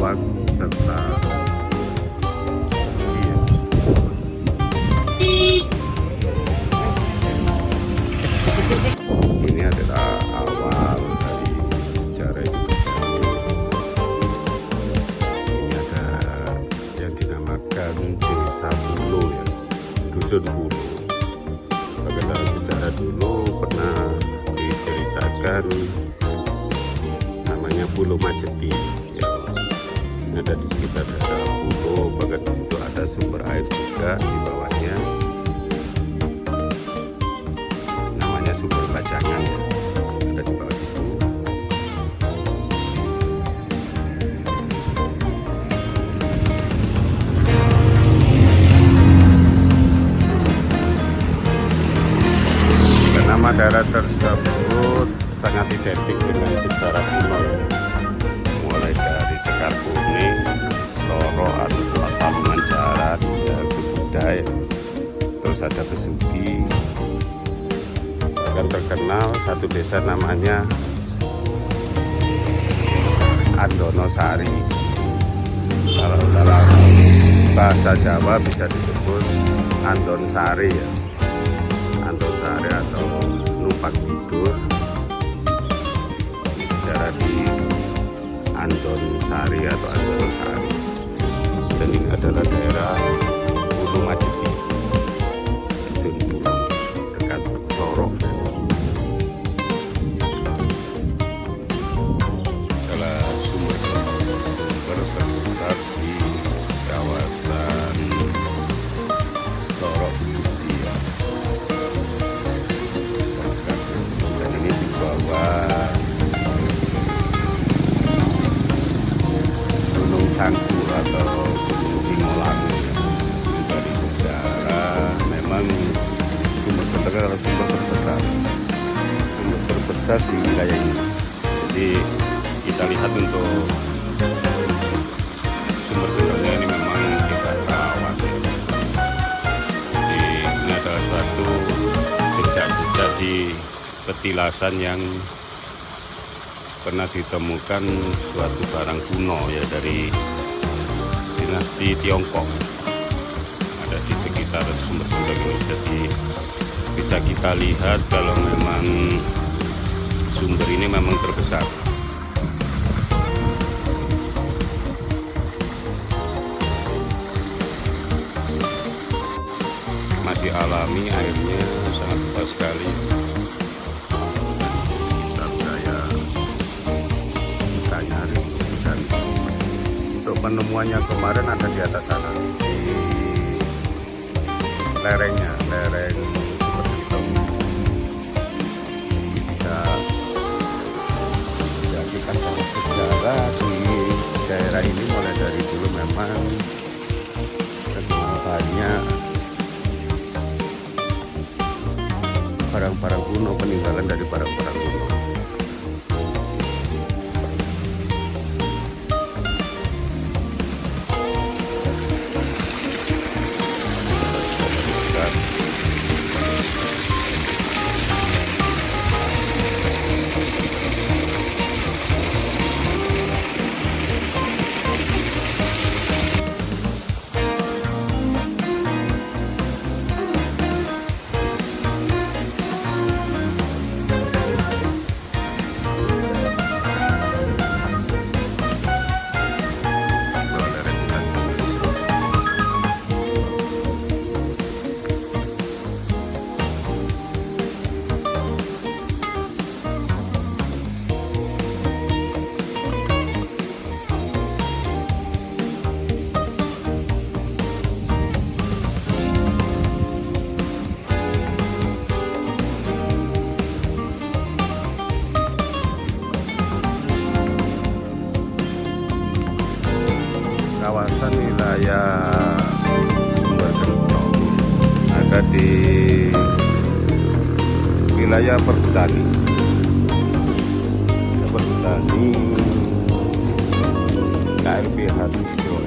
lawak serta uji ya. Ini adalah awal dari sejarah Indonesia. Ini ada yang dinamakan Desa Pulo ya, Dusun Pulo. Bagi dalam sejarah dulu pernah diceritakan namanya Pulau Majeti yang ada di sekitar desa Pulo. Bahkan di situ ada sumber air juga di bawahnya, namanya sumber Bajangan ya, ada di bawah situ. Nama daerah tersebut sangat identik dengan sejarah kuno ya. Mulai dari Sekar Kuning, Loro atau Palungan Jaran, ya, Budaya, terus ada Besuki. Bahkan terkenal satu desa namanya Andonosari. Kalau dalam bahasa Jawa bisa disebut Andonsari ya. Andonsari atau numpang tidur, sejarah di Andonsari atau Andonosari. Dan ini adalah daerah Pulau Majeti, Dusun Pulo, dekat Sorong. Adalah sumber terbesar di kawasan Sorong Budi ya. Dan ini di bawah Gunung Sangku atau Gunung Singolagu ya. Dari sejarah memang sumber terbesar di wilayah ini. Jadi kita lihat untuk sumber gendernya ini memang kita rawat ya. Jadi ini adalah suatu jejak-jejak di petilasan yang pernah ditemukan suatu barang kuno ya dari dinasti Tiongkok, ada di sekitar sumber-sumber ini. Jadi bisa kita lihat kalau memang sumber ini memang terbesar. Masih alami, airnya sangat luas sekali. Dan untuk penemuannya kemarin ada di atas sana, di lereng Sumber Gentong. Bisa menjadikan bahwa sejarah di daerah ini mulai dari dulu memang banyak barang-barang kuno, peninggalan dari barang-barang kuno. Kawasan wilayah Sumber Gentong ada di wilayah perhutani. KLBH Sido.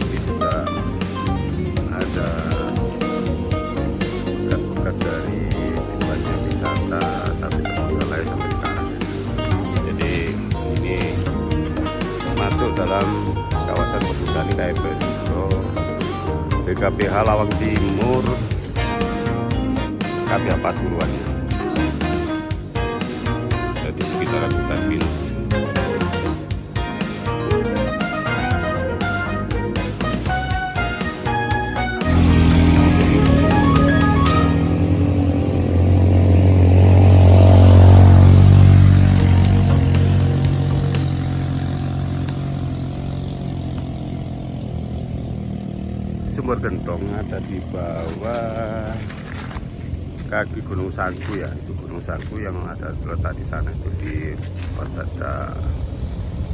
Ini juga ada bekas-bekas dari banyak wisata, tapi terbuka lain sampai sekarang. Jadi ini dalam kawasan perhutani KMP Suro, BKPH Lawang Timur, KPH Pasuruan. Jadi sekitaran hutan pinus. Sumur Gentong ada di bawah kaki Gunung Sangku ya, itu Gunung Sangku yang ada terletak di sana itu di pas ada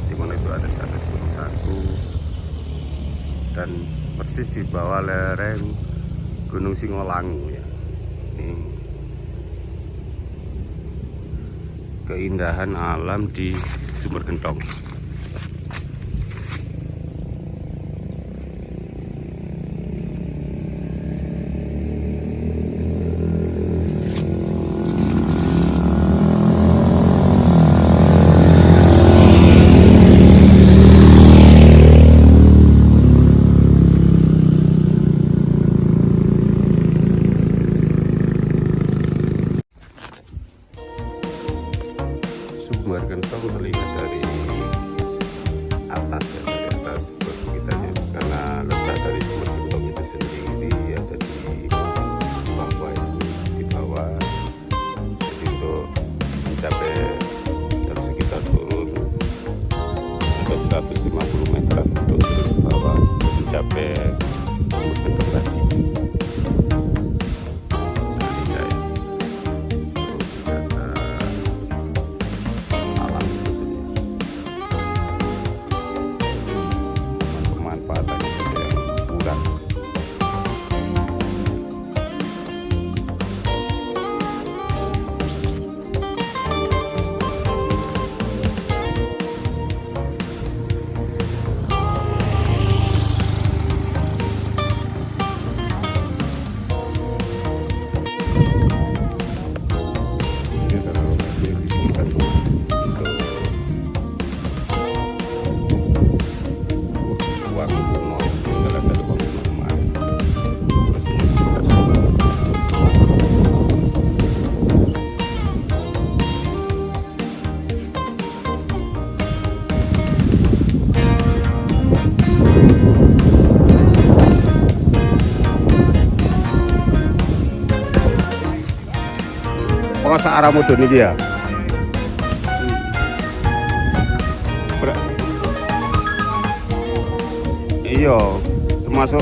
di mana itu ada sana Gunung Sangku, dan persis di bawah lereng Gunung Singolangu ya. Ini keindahan alam di Sumur Gentong. Sumur Gentong terlihat dari atas ya, dari atas perbukitannya, karena letak dari Sumur Gentong itu sendiri ada di bawah ya, di bawah. Jadi untuk mencapai harus sekitar turun sekitar 150 meter untuk turun ke bawah mencapai Sumur Gentong tadi. Masa arah mudun ini ya. Iya, termasuk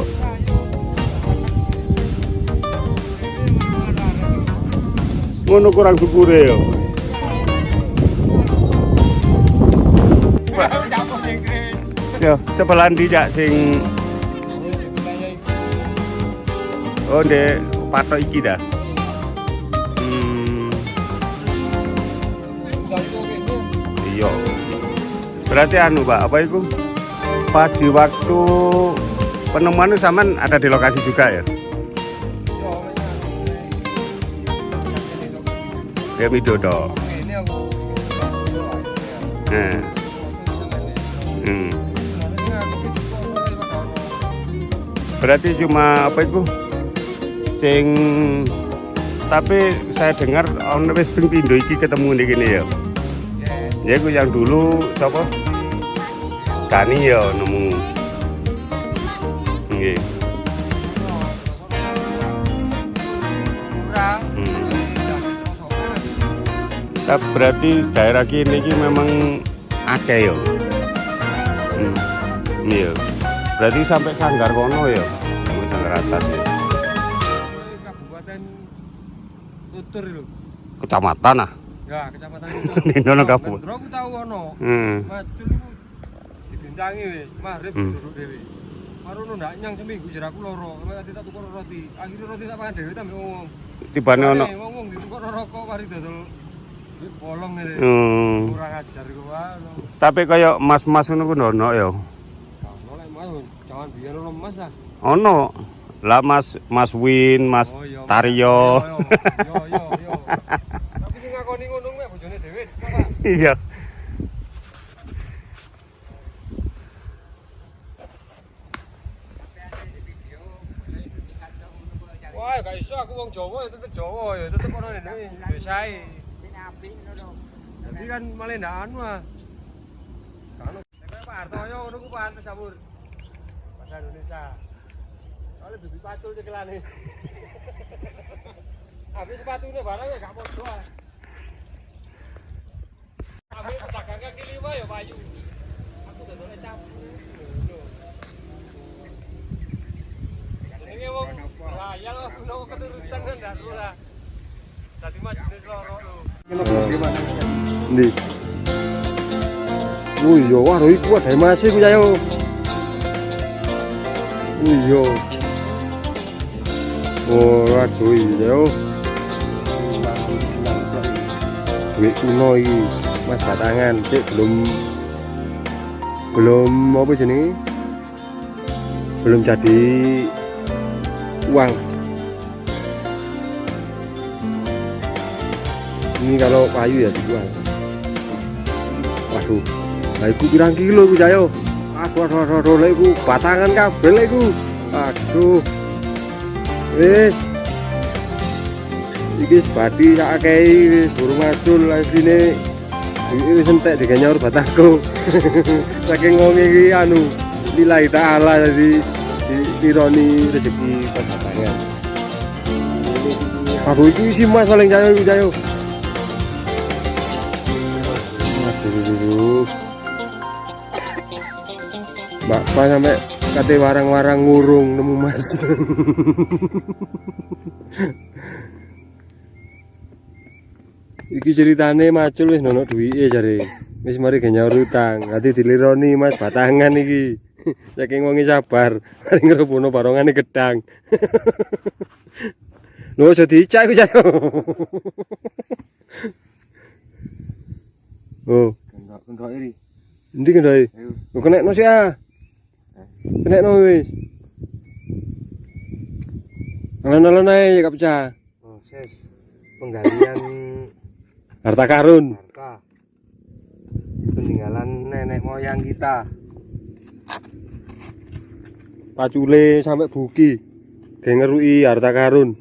ngono kurang syukure yo. Yo, sebelah ndi jak sing oh ndek patok iki dah. Iya. Berarti anu Pak, apa itu? Pas di waktu penemuan zaman ada di lokasi juga ya? Ya Widodo. Berarti cuma apa itu? Sing tapi saya dengar ono wis ping pindho iki ketemu ngene ya. Ya aku yang dulu siapa? Kani ya nemu. Nggih. Tapi berarti daerah kini ini memang akeh ya. Iya. Berarti sampai Sanggar kono ya. Sampai Sanggar atas ya. Kabupaten Tutur lho. Kecamatan ah. Ya, kecamatan Ning nono kabur. Ndro ku tau ono. Macul iku dibintangi wis, magrib duduk dhewe. Marono ndak nyang seminggu jeraku loro. Tadi tak tuku roti. Akhire roti tak pangan dhewe ta mbek wong. Tibane ono. Wong ditukok rokok mari dodol bolong ngene. Kurang ajar iku wae. Tapi kaya mas-mas ngono ku ono ya. Ono lek mas, jangan biyen ono mas ah. Ono. Lah Mas Win, Mas Taryo. Yo. Tapi sing ngakoni ngono mek bojone dhewe, Pak. Iya. ya gak iso aku wong Jawa ya tetep Jawa ya tetep ono ngene biasae. Sing apik ngono. Jadi kan malah ndak anu ah. Kalau Pak Hartoyo ngono ku pantes sabur. Bahasa Indonesia. Soalnya dudu pacul cekelane. Habis sepatune barang ya gak podo ah. Habis pedagang kaki lima ya payu. Aku dodone campur. Jenenge wong raya lho kuno keturutan kan ndak ora. Dadi majene loro lho. Ndi. Iya, wah iku ada masih ku yo. Iya. Oh, waduh iya. Duit kuno iki, Mas batangan, cek belum apa jenenge? Belum jadi uang. Ini kalau kayu ya dijual. Waduh, lah iku pirang kilo ku jayo? Aduh, lek iku batangan kabel lek iku. Aduh. Wis. Iki sebadi sak akeh wis burung macul asline. Iki wis entek diganyor batangku. Saking wong iki anu lillahi taala jadi dironi rezeki batangan. Aduh iki isi mas paling jayo iku jayo. Aduh. Mbak Pa sampai kate warang-warang ngurung nemu mas. Iki ceritane macul wis nono duwike jare. Wis mari genyaur utang. Ati dilironi mas batangan iki. Saking wonge sabar, mari ngrebono barongane gedang. Lho aja dicak iku jayo. Oh, Kendok iri. endi kendhae? Lho kenekno sik ah. Kenekno wis. Alon-alon ae gak pecah. Proses penggalian Harta karun. harta peninggalan nenek moyang kita. Pacule sampai buki. Geng ngeruki harta karun.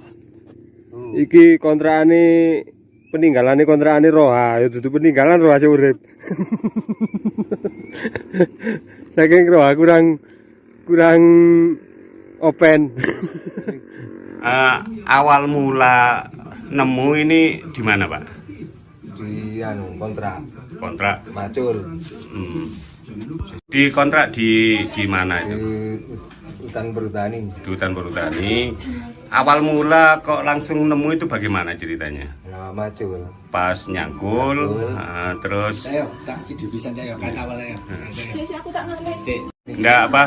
Iki kontrakane peninggalane kontrakane Roha, ya dudu peninggalan Roha sing urip. Saking Roha kurang open. Awal mula nemu ini di mana, Pak? Di kontrak Kontrak. macul Di kontrak di mana di itu? hutan perhutani. Di hutan perhutani. Awal mula kok langsung nemu itu bagaimana ceritanya? Nah, macul Pas nyangkul, terus Saya tak video bisa saya kata awalnya. enggak apa?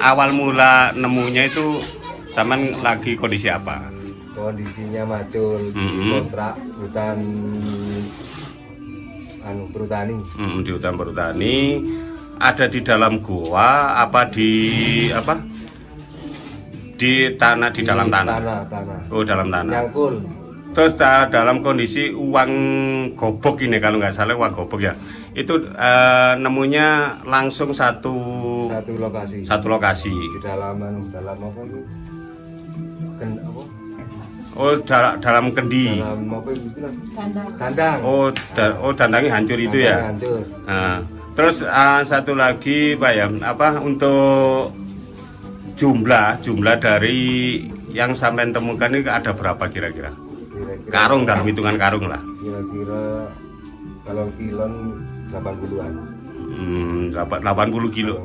Awal mula nemunya itu sampean lagi kondisi apa? kondisinya macul kontrak hutan perhutani. Di hutan perhutani. Ada di dalam gua apa di apa? Di tanah, di dalam tanah. Tanah. Oh, dalam tanah. Nyangkul. Terus dalam kondisi uang gobok ini, kalau nggak salah uang gobok ya. Itu nemunya langsung satu lokasi. Satu lokasi. Di dalam apa itu? Oh, dalam kendi. Dalam apa itu? Kandang. Oh, dandangnya hancur itu ya. Hancur. Nah, terus satu lagi Pak ya, apa untuk jumlah dari yang sampai temukan ini ada berapa kira-kira? Karung, dalam hitungan karung lah. Kira-kira kalau kilon 80-an. 80 kilo.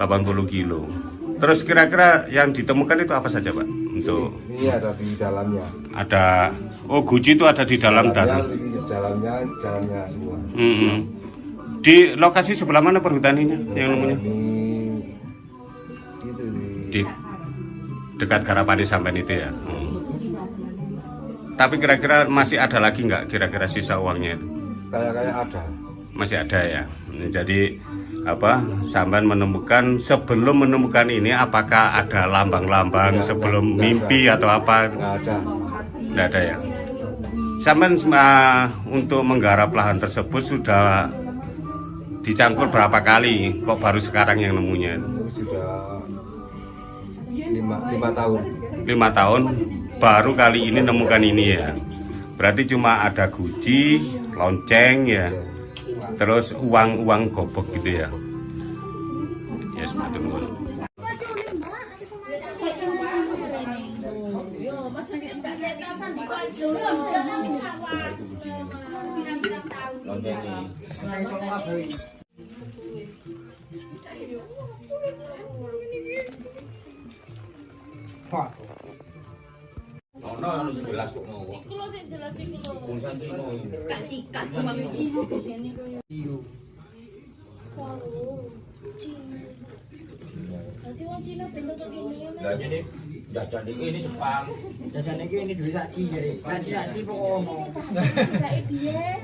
80 kilo. Terus kira-kira yang ditemukan itu apa saja, Pak? Untuk ini ada di dalamnya. ada guci itu ada di dalam tanah. Dalamnya semua. Di lokasi sebelah mana perhutaninya yang nemunya? Itu Di dekat Garapani sampai itu ya. Tapi kira-kira masih ada lagi nggak kira-kira sisa uangnya itu? kayak ada. Masih ada ya. Jadi apa? Sampai menemukan, sebelum menemukan ini apakah ada lambang-lambang sebelum mimpi atau apa? Nggak ada. Nggak ada ya. Sampai untuk menggarap lahan tersebut sudah dicangkul berapa kali? Kok baru sekarang yang nemunya? Itu sudah 5 tahun. 5 tahun. baru kali ini nemukan ini ya. Berarti cuma ada guci, lonceng ya. Terus uang gobok gitu ya. Ya semacam itu. Gak sikat kembang Cina. Berarti orang Cina bentuk kayak gini ya, Mas? Lah ini jajan ini Jepang. Jajan ini duit saji jadi. Saji pokoknya. Kayak biyen.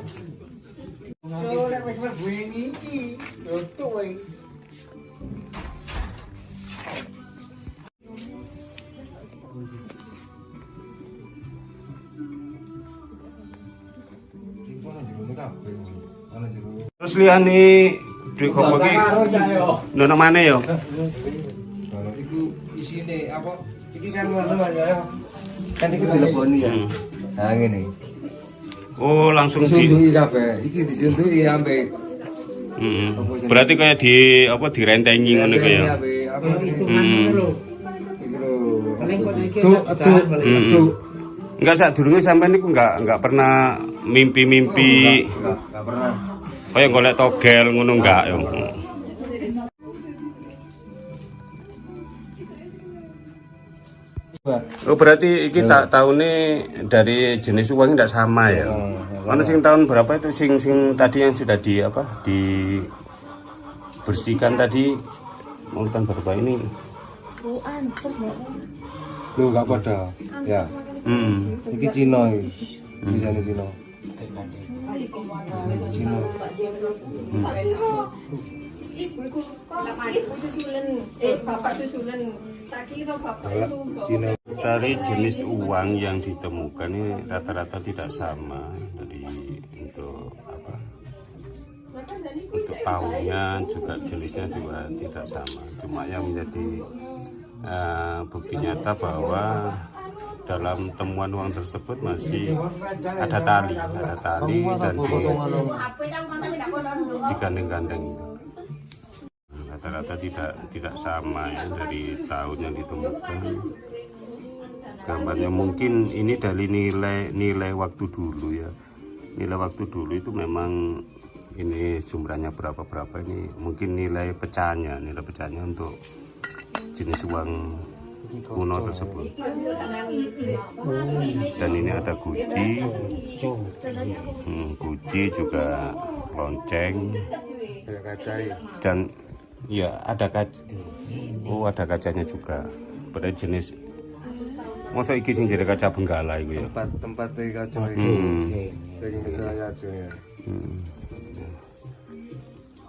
Yo lek wis mlebu iki. Yo tuh. Terus liyane duit gobok iki nono mana ya? Kalau itu isine apa? Iki kan ngono ya. Kan iki teleponi ya. Nah ngene. Oh, langsung Disunduki kabeh. Iki disunduki ambek Berarti kayak di apa direntengi ngono kaya. apa hitungan ngono lho. Iki lho. Paling kok iki Aduh. Enggak sadurunge sampean niku enggak pernah mimpi-mimpi Enggak pernah. kayak golek togel ngono enggak ya. Oh berarti iki tak tahunnya dari jenis uang tidak sama ya. Mana sing tahun berapa itu sing tadi yang sudah di apa dibersihkan tadi mau kan berapa ini? Lu enggak pada. Ya. Iki Cina iki. Bisane Cina. Cina. Ibu susulan, bapak susulan. Tak kira bapak itu Cina. Dari jenis uang yang ditemukan ini rata-rata tidak sama dari untuk apa? Untuk tahunnya juga jenisnya juga tidak sama. Cuma yang menjadi bukti nyata bahwa dalam temuan uang tersebut masih ada tali dan digandeng-gandeng. Rata-rata tidak sama ya dari tahun yang ditemukan. Gambarnya mungkin ini dari nilai waktu dulu ya. Nilai waktu dulu itu memang ini jumlahnya berapa ini mungkin nilai pecahnya untuk jenis uang kuno tersebut. Dan ini ada guci juga lonceng dan ya ada kaca. Oh ada kacanya juga. Pada jenis masa iki sing jadi kaca benggala itu ya. Tempat kaca itu. Saya ya.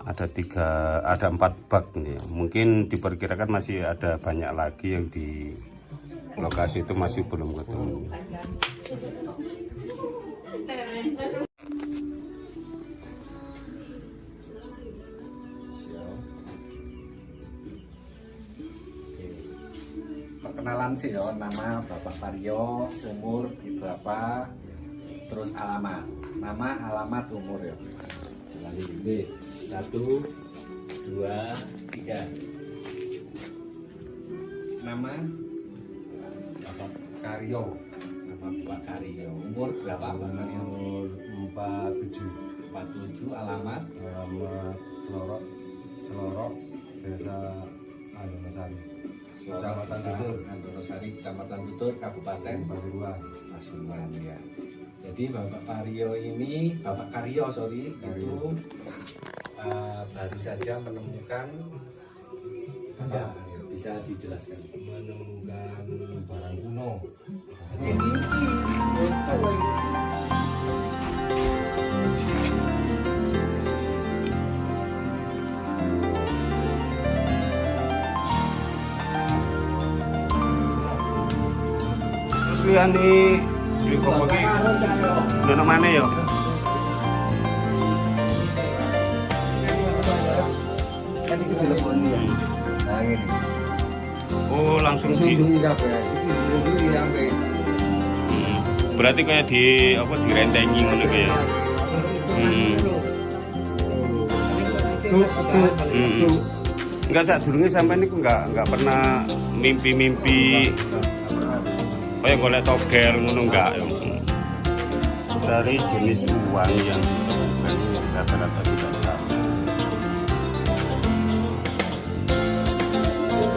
Ada 4 bak nih. Mungkin diperkirakan masih ada banyak lagi yang di lokasi itu masih belum ketemu. Perkenalan sih ya, nama Bapak Paryo, umur berapa, terus alamat, nama, alamat, umur ya. Jalan ini 1, 2, 3. Nama Bapak Karyo. Nama Bapak Karyo. Umur berapa Bapak Karyo? Umur 47. Alamat Selorok Desa Andonosari. Kecamatan Tutur. Andonosari, Kecamatan Tutur, Kabupaten Pasuruan ya. Jadi Bapak Karyo itu baru saja menemukan apa? Bisa dijelaskan? Menemukan barang kuno. Terus liyane duit gobok iki nono mana ya? Kan iki teleponi ya. Nah ngene. Oh langsung di disunduki kabeh. Iki disunduki ambek berarti kayak di apa direntengi ngono kayak. Enggak, saat dulunya sampai ini enggak pernah mimpi-mimpi kayak golek togel ngono enggak. Dari jenis uang yang rata-rata tidak sama.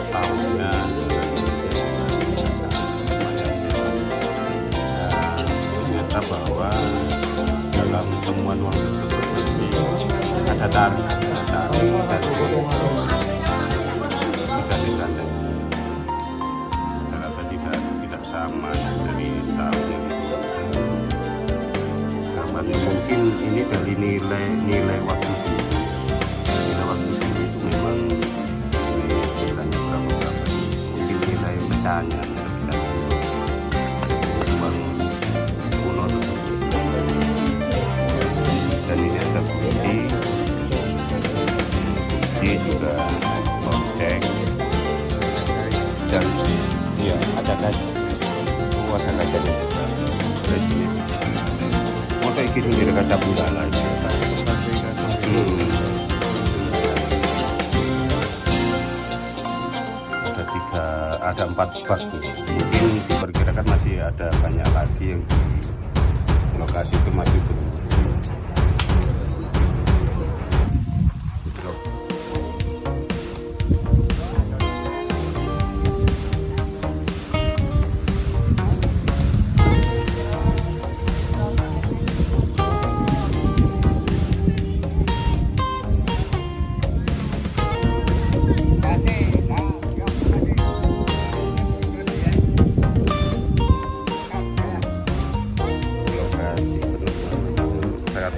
Tahunnya ternyata bahwa dalam temuan uang tersebut masih ada tarik dan rata-rata tidak sama dari tahun yang itu. Karena mungkin ini dari nilai waktu dulu. Nilai waktu dulu itu memang ini nilainya berapa mungkin nilai pecahannya uang kuno tersebut. Dan ini ada bukti juga lonceng dan ya ada kaca, ada kacanya juga. Ada sini motor ini sendiri kaca budala ini. Ada 4 bak nih. Mungkin diperkirakan masih ada banyak lagi yang di lokasi itu masih belum.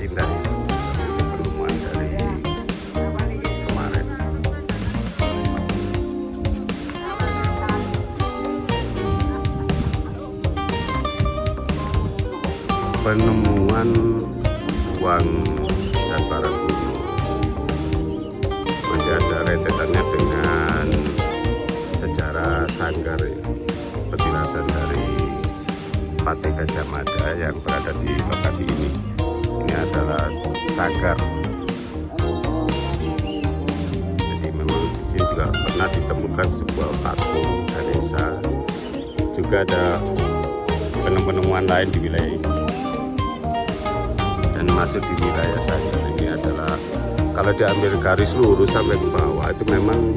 Indah penemuan dari kemarin. Penemuan uang dan barang kuno masih ada rentetannya dengan sejarah sanggar petilasan dari Patih Gajah Mada yang berada di lokasi ini. Ini adalah sanggar. Jadi memang di sini juga pernah ditemukan sebuah patung Ganesha. Juga ada penemuan lain di wilayah ini. Dan masuk di wilayah saya ini adalah kalau diambil garis lurus sampai ke bawah itu memang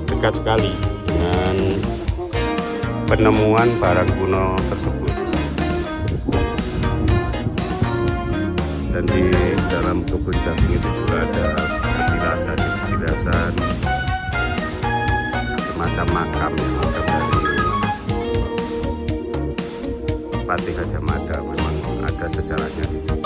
dekat sekali dengan penemuan barang kuno tersebut. Dan di dalam kebun jagung itu juga ada petilasan semacam makam yang dari Patih Gajah Mada. Memang ada sejarahnya di sini.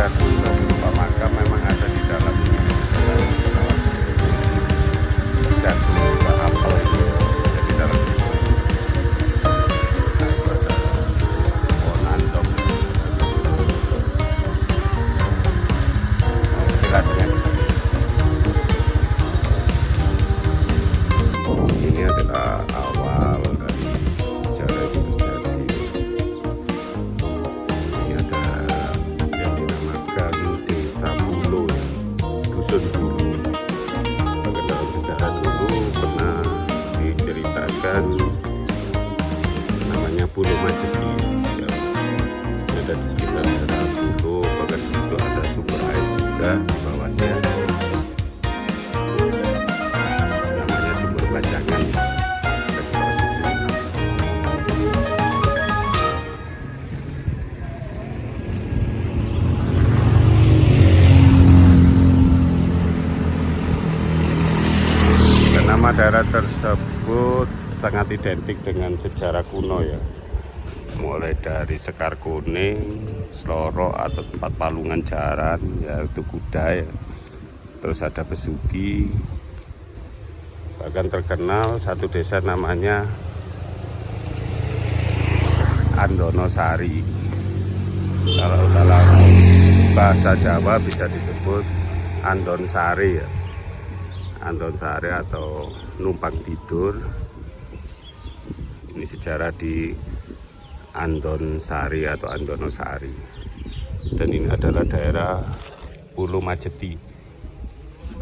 Berupa makam memang ada di dalam jagung juga apel itu ada di dalam ada pohon andong ini adalah awal dari sejarah itu terjadi. Ini ada yang dinamakan Desa Pulo, Dusun Pulo. Bahkan dalam sejarah dulu pernah diceritakan namanya Pulo Majeki ya. Ada di sekitar daerah Pulo, bahkan di situ ada sumber air juga di bawahnya, namanya sumber Bajangan. Nama daerah tersebut sangat identik dengan sejarah kuno ya, mulai dari Sekar Kuning, Sloro atau tempat palungan jaran yaitu kuda ya. Terus ada Besuki, bahkan terkenal satu desa namanya Andonosari. Kalau dalam bahasa Jawa bisa disebut Andonsari ya. Andonsari atau numpang tidur. Ini sejarah di Andonsari atau Andonosari. Dan ini adalah daerah Pulo Majeti,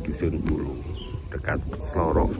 Dusun Pulo, dekat Slorok.